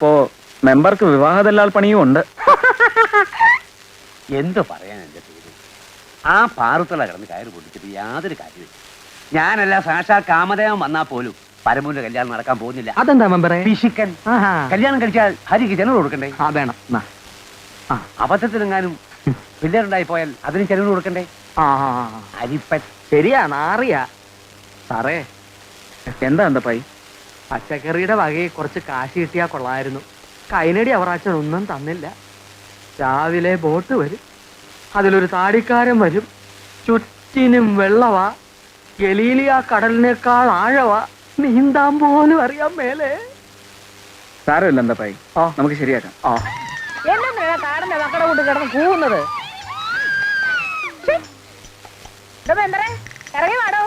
ഇപ്പോ മെമ്പർക്ക് വിവാഹദല്ലാൽ പണിയും ഉണ്ട്. എന്ത് പറയാൻ എന്റെ പേര്? ആ പാറുത്തല കിടന്ന് കയറ് പൊട്ടിച്ചിട്ട് യാതൊരു കാര്യമില്ല. ഞാനല്ല സാക്ഷാ കാമദേവൻ വന്നാൽ പോലും പരമൂന്റെ കല്യാണം നടക്കാൻ പോകുന്നില്ല. അതെന്താ മെമ്പറെ? പിശുക്കൻ. കല്യാണം കഴിച്ചാൽ ഹരിക്ക് ചെലവ് കൊടുക്കണ്ടേ? വേണം. അബദ്ധത്തിലെങ്ങാനും പിള്ളേരുണ്ടായി പോയാൽ അതിന് ചെലവ് കൊടുക്കണ്ടേ? അരിപ്പൻ. ശരിയാ, നാറിയാ. സാറേ, എന്താ എന്തായി? പച്ചക്കറിയുടെ വകയിൽ കുറച്ച് കാശ് കിട്ടിയാ കൊള്ളായിരുന്നു. കൈനടി അവറാച്ചൻ ഒന്നും തന്നില്ല. രാവിലെ ബോട്ട് വരും, അതിലൊരു താടിക്കാരൻ വരും, ചുറ്റിനും വെള്ളവാ, ഗലീലിയ കടലിനേക്കാൾ ആഴവാ, നീന്താൻ പോലും അറിയാൻ മേലെ. സാരമില്ല എന്തായി, നമുക്ക് ശരിയാക്കാം. കാടിന്റെ മക്കളെ കൊണ്ട് കിടന്ന് കൂവുന്നത്. ഇറങ്ങി വാടോ,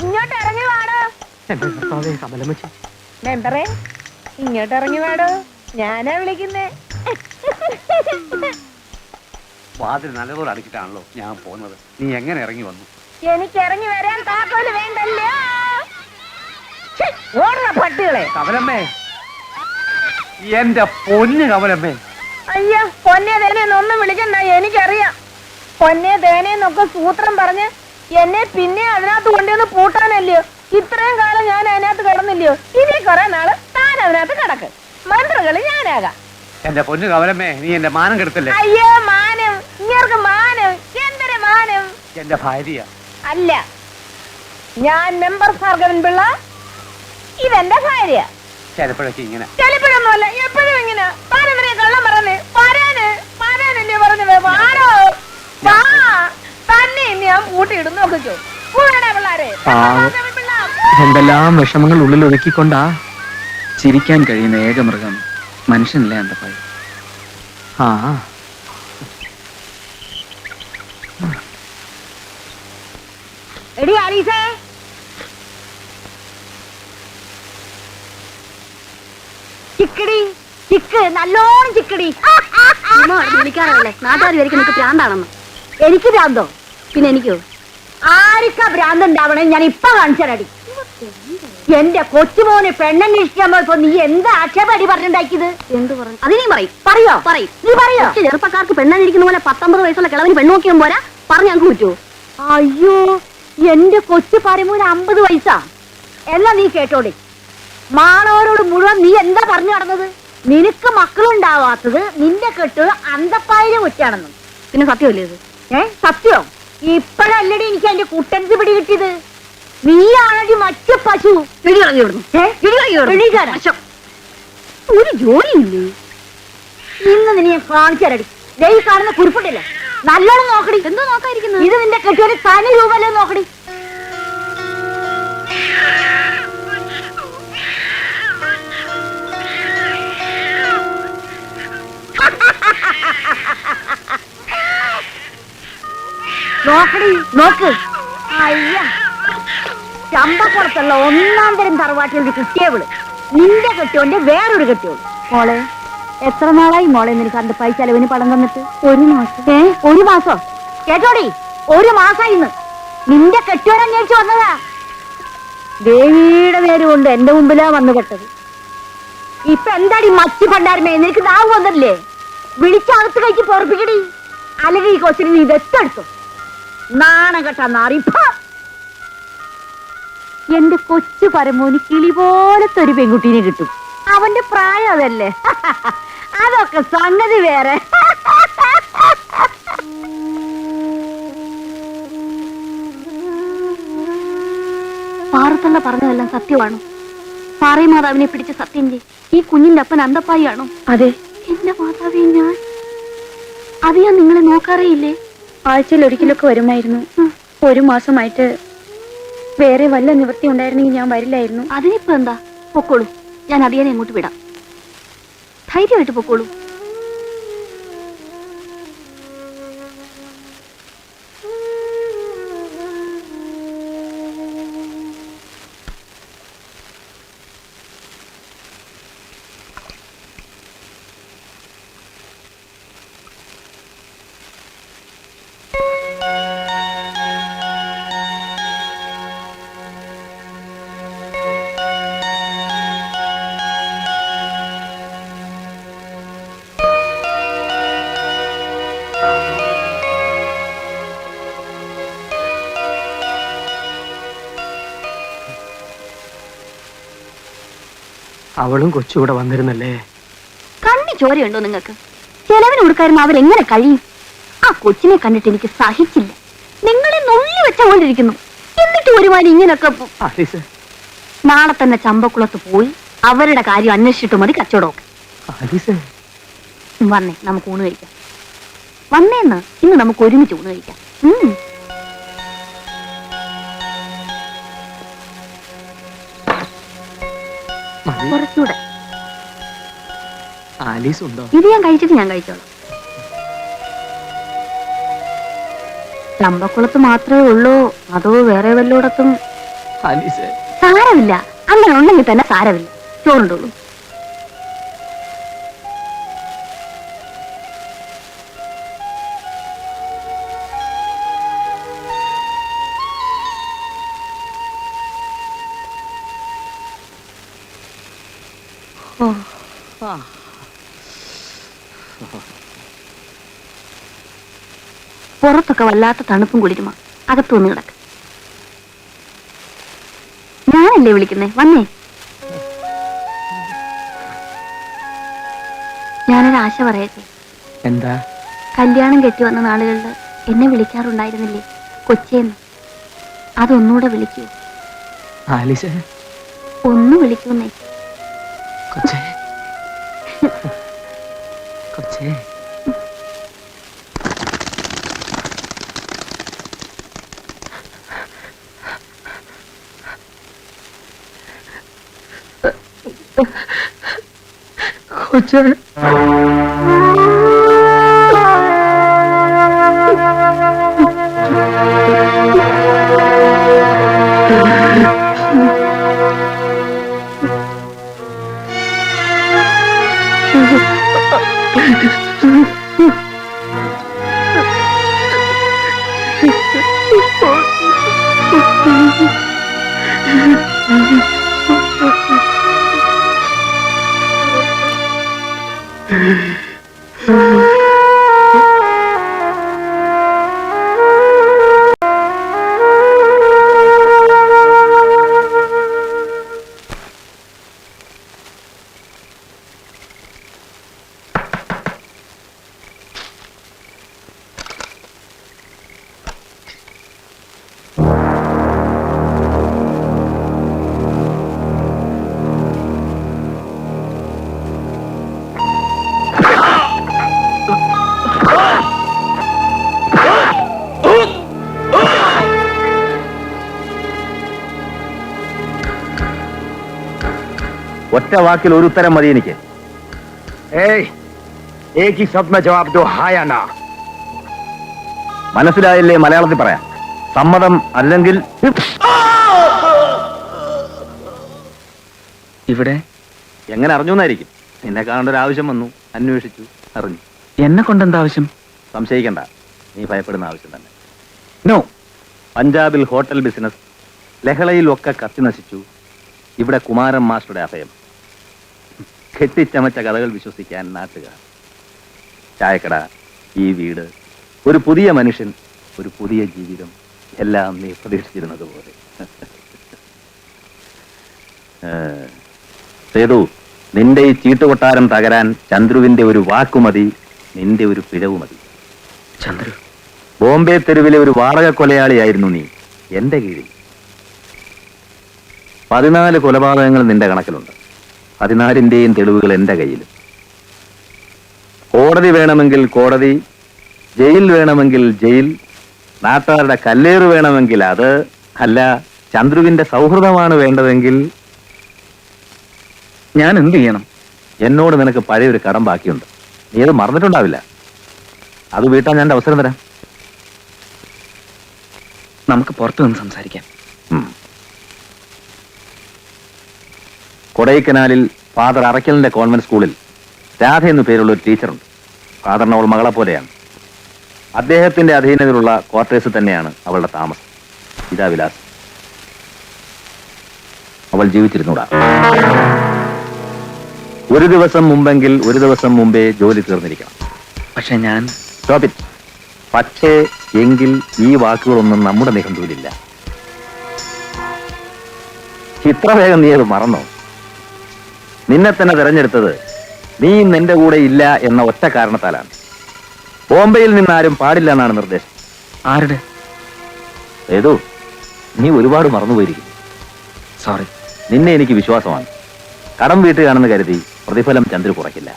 ഇങ്ങോട്ട് ഇറങ്ങി വാടോ. മെമ്പറേ, ഇങ്ങോട്ട് ഇറങ്ങി വാടോ, ഞാനാ വിളിക്കുന്നേ. വാതിൽ നല്ലപോലെ അടച്ചിട്ടാണല്ലോ ഞാൻ പോകുന്നത്. നീ എങ്ങനെ ഇറങ്ങി വന്നു? എനിക്ക് ഇറങ്ങി വരാൻ താക്കോല് വേണ്ടല്ലോ. ഓടുന്ന പട്ടികളെ. കമലമ്മേ, എന്റെ പൊന്ന് കമലമ്മേ. അയ്യോ, പൊന്നെ തേനെന്നൊന്നും വിളിക്കണ്ട, എനിക്കറിയാം. പൊന്നെ തേനെന്നൊക്കെ സൂത്രം പറഞ്ഞ് എന്നെ പിന്നെ അതിനകത്ത് കൊണ്ടുവന്ന് പൂട്ടാനല്ലയോ ഇത്രയും കാലം ഞാൻ അതിനകത്ത് കിടന്നില്ലയോ? ഇനി കുറെ നാള് താൻ അതിനകത്ത് കിടക്ക്, മന്ത്രകള് ഞാനാകാം. എന്റെ പൊന്ന് കമലമ്മേ, നീ എന്റെ മാനം കെടുത്തല്ലേ? അയ്യോ, മാനം? ഇങ്ങർക്ക് മാനം? എന്തൊരു മാനം? എന്റെ ഭാര്യ അല്ല, ഞാൻ മെമ്പർ ഭാർഗവൻ പിള്ള, ഇതെന്റെ ഭാര്യ. ചിലപ്പോഴൊക്കെ ഇങ്ങനെ. ചിലപ്പോഴൊന്നുമല്ല, എപ്പോഴും ഇങ്ങനെ. താനെന്തിനാ കള്ളം പറഞ്ഞേ? പാരാനല്ലേ പറഞ്ഞത്? വാടോ, വാ, തന്നെ ഞാൻ പൂട്ടിയിടുന്നു. നോക്കിക്കോ പിള്ളാരെ. എന്തെല്ലാം വിഷമങ്ങൾ ഉള്ളിൽ ഒതുക്കിക്കൊണ്ടാ ചിരിക്കാൻ കഴിയുന്ന ഏക മൃഗം മനുഷ്യനല്ലേ എന്തായി? എടി ആലീസേ, ചിക്കടി ചിക്ക്, നല്ലോണം ചിക്കടി. വിളിക്കാറല്ലേ നാട്ടുകാർ വരിക്കും നിനക്ക് ഭ്രാന്താണെന്ന്. എനിക്ക് ഭ്രാന്തോ? പിന്നെ എനിക്കോ? ആർക്കാ ഭ്രാന്ത് ഉണ്ടാവണേ ഞാൻ ഇപ്പൊ കാണിച്ചടി. എന്റെ കൊച്ചുമോന് പെണ്ണന്വേഷിക്കാൻ പോയപ്പോ നീ എന്താ ആക്ഷേപടി പറഞ്ഞിട്ടുണ്ടാക്കിയത്? എന്ത് പറഞ്ഞു? അത് നീ പറയും. പറയോ? പറയും. നീ പറയോ? ചെറുപ്പക്കാർക്ക് പെണ്ണാനിരിക്കുന്ന പോലെ 19 വയസ്സുള്ള കിളവിന് പെണ്ണോക്കിയും പോരാ, പറഞ്ഞു ഞങ്ങൾക്ക് പറ്റുമോ? അയ്യോ, എന്റെ കൊച്ചു പരമൂന് 50 വയസ്സാ. എന്നാ നീ കേട്ടോടെ, മാണവരോട് മുഴുവൻ നീ എന്താ പറഞ്ഞു നടന്നത്? നിനക്ക് മക്കളുണ്ടാവാത്തത് നിന്റെ കെട്ട് അന്തപ്പായിരം ഒറ്റാണെന്നും. പിന്നെ സത്യമല്ലേ ഇത്? സത്യോ? ഇപ്പഴല്ലടി എനിക്ക് അതിന്റെ കുട്ടൻസ് പിടി കിട്ടിയത്. നീയാണടി മറ്റു പശു. ഒരു ജോലിയില്ലേ? ഇന്ന് നിന്നെ കാണിച്ചരടി. ഈ കാണുന്ന കുറിപ്പിട്ടില്ലേ, നല്ലോണം നോക്കടി. എന്തോ നോക്കാതിരിക്കുന്നു? ഇത് നിന്റെ കെട്ടിയൊരു തനി രൂപല്ലേ നോക്കടി. നോക്കടി, നോക്ക്. അയ്യ, ചമ്പക്കുളത്തുള്ള 1-ാം തരം തറവാട്ടിൽ കിട്ടിയവള് നിന്റെ കെട്ടിയോന്റെ വേറൊരു കെട്ടിയോള്. മോളെ, എത്ര നാളായി മോളെ നിനക്ക് അന്റെ പൈസ ചെലവിന് പണം തന്നിട്ട്? 1 മാസം. 1 മാസോ? കേട്ടോടി, 1 മാസം ഇന്ന് നിന്റെ കെട്ടിയോൻ അന്വേഷിച്ചു വന്നതാ. ദേവിയുടെ പേര് കൊണ്ട് എന്റെ മുമ്പിലാ വന്നു പെട്ടത്. ഇപ്പൊ എന്താടി മച്ചി പണ്ടാരമേ, നിനക്ക് നാവ് വന്നില്ലേ? വിളിച്ചകത്ത് കഴിച്ച് പൊറപ്പിക്കടി, അല്ലെങ്കിൽ ഈ കൊച്ചിന് നീ ഇതെടുത്തു. നാണം കെട്ടാ നാറി. എന്റെ കൊച്ചു പരമോന് കിളി പോലത്തെ ഒരു പെൺകുട്ടീനെ കിട്ടും. അവന്റെ പ്രായം അതല്ലേ. അതൊക്കെ സംഗതി വേറെ. പാറത്തള്ള പറഞ്ഞതെല്ലാം സത്യമാണോ? പാറേ മാതാവിനെ പിടിച്ച സത്യന്റെ ഈ കുഞ്ഞിന്റെ അപ്പൻ അന്തപ്പായി ആണോ? അതെ. എന്റെ മാതാവേ, അത് ഞാൻ നിങ്ങളെ നോക്കാറേയില്ലേ? ആഴ്ചയിൽ ഒരിക്കലൊക്കെ വരുമായിരുന്നു. 1 മാസമായിട്ട് വേറെ വല്ല നിവൃത്തി ഉണ്ടായിരുന്നെങ്കിൽ ഞാൻ വരില്ലായിരുന്നു. അതിനിപ്പോ എന്താ? പൊക്കോളൂ, ഞാൻ അതിയാനെ അങ്ങോട്ട് വിടാം. ധൈര്യമായിട്ട് പൊക്കോളൂ. അവളും കൊച്ചുകൂടെ വന്നിരുന്നല്ലേ? കണ്ണി ചോരയുണ്ടോ നിങ്ങൾക്ക്? ചെലവിന് കൊടുക്കായിരുന്നു അവരെങ്ങനെ കഴിയും? ആ കൊച്ചിനെ കണ്ടിട്ട് എനിക്ക് സഹിച്ചില്ല. നിങ്ങളെ നുള്ളി വെച്ചുകൊണ്ടിരിക്കുന്നു. എന്നിട്ട് ഒരുമാതിരി ഇങ്ങനൊക്കെ ആലീസ്, നാളെ തന്നെ ചമ്പക്കുളത്ത് പോയി അവരുടെ കാര്യം അന്വേഷിച്ചിട്ട് മതി കച്ചവടമൊക്കെ. ആലീസ്, വന്നേ, നമുക്ക് ഊണ് കഴിക്കാം. വന്നേന്ന്, ഇന്ന് നമുക്ക് ഒരുമിച്ച് ഊണ് കഴിക്കാം. മതി. കുറച്ചുകൂടെ. ആലീസ് ഉണ്ടോ? ഇത് ഞാൻ കഴിച്ചിട്ട് ഞാൻ കഴിച്ചോളാം. ചമ്പക്കുളത്ത് മാത്രമേ ഉള്ളൂ, അതോ വേറെ വല്ലോടത്തും? ആലീസ്, സാരമില്ല, അങ്ങനെ ഉണ്ടെങ്കിൽ തന്നെ സാരമില്ല. ചോറുണ്ടോളൂ. പുറത്തൊക്കെ വല്ലാത്ത തണുപ്പും കുളിരുമാ. അകത്തു വന്ന് കിടക്ക്. ഞാനല്ലേ വിളിക്കുന്നേ? വന്നേ. ഞാനൊരാശ പറയട്ടെ. എന്താ? കല്യാണം കെട്ടി വന്ന നാളുകളിൽ എന്നെ വിളിക്കാറുണ്ടായിരുന്നില്ലേ കൊച്ചേന്ന്? അതൊന്നുകൂടെ വിളിക്കൂ. ആലീസ്, ഒന്ന് വിളിക്കൂന്നേ. കൊച്ചേ, കൊച്ചേ. കൊച്ചേ, ഒറ്റ വാക്കിൽ ഒരു ഉത്തരം മതി എനിക്ക്. മനസ്സിലായില്ലേ? മലയാളത്തിൽ പറയാം. സമ്മതം അല്ലെങ്കിൽ ഇവിടെ എങ്ങനെ അറിഞ്ഞു എന്നായിരിക്കും. നിന്നെ കാണേണ്ട ഒരു ആവശ്യം വന്നു, അന്വേഷിച്ചു, അറിഞ്ഞു. എന്നെ കൊണ്ടെന്താ ആവശ്യം? സംശയിക്കണ്ട, നീ ഭയപ്പെടുന്ന ആവശ്യം തന്നെ. നോ. പഞ്ചാബിൽ ഹോട്ടൽ ബിസിനസ് ലഹളയിലൊക്കെ കത്തി നശിച്ചു. ഇവിടെ കുമാരൻ മാസ്റ്ററുടെ അഭയം. കെട്ടിച്ചമച്ച കഥകൾ വിശ്വസിക്കാൻ നാട്ടുകാർ. ചായക്കട, ഈ വീട്, ഒരു പുതിയ മനുഷ്യൻ, ഒരു പുതിയ ജീവിതം, എല്ലാം നീ പ്രതീക്ഷിച്ചിരുന്നത് പോലെ. സേതു, നിന്റെ ഈ ചീട്ടുകൊട്ടാരം തകരാൻ ചന്ദ്രുവിന്റെ ഒരു വാക്കുമതി, നിന്റെ ഒരു പിഴവ് മതി. ചന്ദ്രു, ബോംബെ തെരുവിലെ ഒരു വാടക കൊലയാളിയായിരുന്നു നീ എന്റെ കീഴിൽ. 14 കൊലപാതകങ്ങൾ നിന്റെ കണക്കിലുണ്ട്. 14ന്റെയും തെളിവുകൾ എന്റെ കയ്യിലും. കോടതി വേണമെങ്കിൽ കോടതി, ജയിൽ വേണമെങ്കിൽ ജയിൽ, നാട്ടുകാരുടെ കല്ലേറ് വേണമെങ്കിൽ അത്, അല്ല ചന്ദ്രുവിന്റെ സൗഹൃദമാണ് വേണ്ടതെങ്കിൽ ഞാൻ എന്ത് ചെയ്യണം? എന്നോട് നിനക്ക് പഴയൊരു കടം ബാക്കിയുണ്ട്. നീ അത് മറന്നിട്ടുണ്ടാവില്ല. അത് വീട്ടാൻ ഞാൻ അവസരം തരാം. നമുക്ക് പുറത്തു നിന്ന് സംസാരിക്കാം. കൊടൈക്കനാലിൽ ഫാദർ അറക്കലിന്റെ കോൺവെന്റ് സ്കൂളിൽ രാധ എന്നു പേരുള്ള ഒരു ടീച്ചറുണ്ട്. ഫാദറിന് അവൾ മകളെ പോലെയാണ്. അദ്ദേഹത്തിന്റെ അധീനതയിലുള്ള ക്വാർട്ടേഴ്സ് തന്നെയാണ് അവളുടെ താമസം. ഇതാ വിലാസം. അവൾ ജീവിച്ചിരുന്നൂടാ. ഒരു ദിവസം മുമ്പെങ്കിൽ ഒരു ദിവസം മുമ്പേ ജോലി തീർന്നിരിക്കണം. പക്ഷെ ഞാൻ പക്ഷേ എങ്കിൽ ഈ വാക്കുകളൊന്നും നമ്മുടെ നിഘണ്ടുവിലില്ല. ഇത്ര വേഗം നീ അത് മറന്നോ? നിന്നെ തന്നെ തിരഞ്ഞെടുത്തത് നീ നിന്റെ കൂടെ ഇല്ല എന്ന ഒറ്റ കാരണത്താലാണ്. ബോംബെയിൽ നിന്നാരും പാടില്ല എന്നാണ് നിർദ്ദേശം. ആരുടെ? ഏതോ നീ ഒരുപാട് മറന്നുപോയിരിക്കുന്നു. സോറി. നിന്നെ എനിക്ക് വിശ്വാസമാണ്. കടം വീട്ടുകയാണെന്ന് കരുതി പ്രതിഫലം ചന്ദ്രു കുറയ്ക്കില്ല.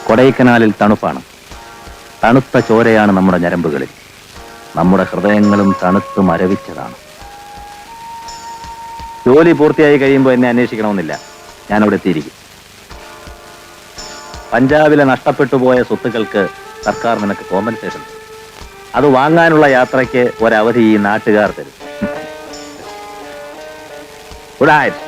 കൊടൈക്കനാലിൽ തണുപ്പാണ്. തണുത്ത ചോരയാണ് നമ്മുടെ ഞരമ്പുകളിൽ. നമ്മുടെ ഹൃദയങ്ങളും തണുത്ത് മരവിച്ചതാണ്. ജോലി പൂർത്തിയായി കഴിയുമ്പോൾ എന്നെ അന്വേഷിക്കണമെന്നില്ല. ഞാൻ അവിടെ എത്തിയിരിക്കും. പഞ്ചാബിലെ നഷ്ടപ്പെട്ടു പോയ സ്വത്തുക്കൾക്ക് സർക്കാർ നിനക്ക് കോമ്പൻസേഷൻ തരും. അത് വാങ്ങാനുള്ള യാത്രയ്ക്ക് ഒരവധി ഈ നാട്ടുകാർ തരും. Good night.